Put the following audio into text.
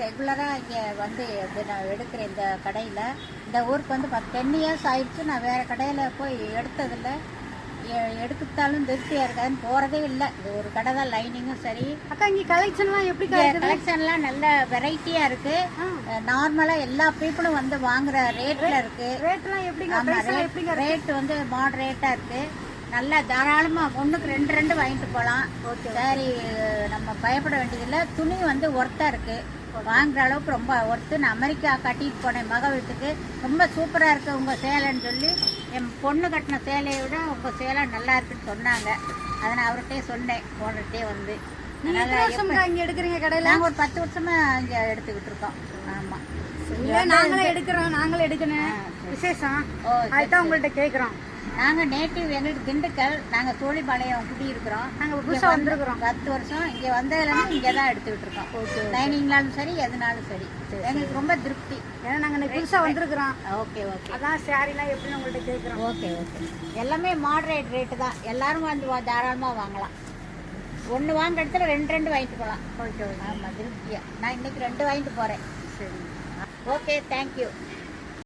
ரெகுலராக இங்கே வந்து நான் எடுக்கிறேன் இந்த கடையில். இந்த ஊருக்கு வந்து 10 இயர்ஸ் ஆயிடுச்சு. நான் வேறு கடையில் போய் எடுத்ததில்லை. எடுத்தாலும் திருப்தியாக இருக்காதுன்னு போகிறதே இல்லை. இது ஒரு கடை தான். லைனிங்கும் சரி. அக்கா இங்கே கலெக்ஷன்லாம் எப்படி? கலெக்ஷன்லாம் நல்ல வெரைட்டியாக இருக்குது. நார்மலாக எல்லா பீப்புளும் வந்து வாங்குற ரேட்டில் இருக்குது. ரேட்லாம் எப்படிங்க? ரேட் வந்து மாடரேட்டாக இருக்குது. நல்லா தாராளமாக ஒன்றுக்கு 2 வாங்கிட்டு போகலாம். சரி, நம்ம பயப்பட வேண்டியதில்லை. துணி வந்து ஒர்த்தாக இருக்குது. வாங்குற அளவுக்கு ரொம்ப ஒர்த்து. நான் அமெரிக்கா கட்டிட்டு போனேன் மக வீட்டுக்கு. ரொம்ப சூப்பராக இருக்குது உங்கள் சேலைன்னு சொல்லி. என் பொண்ணு கட்டின சேலையை விட உங்கள் சேலை நல்லா இருக்குன்னு சொன்னாங்க. அதை நான் அவர்கிட்டே சொன்னேன், ஓனர்கிட்டே வந்து. இங்கே எடுக்கிறீங்க கடையில்? நாங்கள் ஒரு 10 வருஷமாக இங்கே எடுத்துக்கிட்டு இருக்கோம். ஆமாம், இல்லை நாங்களே எடுக்கணும். விசேஷம் அதுதான் உங்கள்கிட்ட கேட்குறோம். நாங்கள் நேட்டிவ், எங்களுக்கு திண்டுக்கல். நாங்கள் சோழிபாளையம் குடியிருக்கிறோம். நாங்கள் புதுசாக வந்திருக்கிறோம். 10 வருஷம் இங்கே வந்ததுலேருந்து இங்கே தான் எடுத்துக்கிட்டு இருக்கோம். லைனிங்னாலும் சரி, எதுனாலும் சரி. எங்களுக்கு ரொம்ப திருப்தி. ஏன்னா நாங்கள் புதுசாக வந்திருக்கிறோம். Okay okay. அதான் சாரிலாம் எப்படின்னு உங்கள்கிட்ட கேட்குறோம். Okay okay. எல்லாமே மாடரேட் ரேட்டு தான். எல்லாரும் வந்து தாராளமாக வாங்கலாம். 1 வாங்குற இடத்துல 2 வாங்கிட்டு போகலாம். ஓகே. ஆமாம், திருப்தியாக. நான் இன்னைக்கு 2 வாங்கிட்டு போகிறேன். சரி, ஓகே, தேங்க்யூ.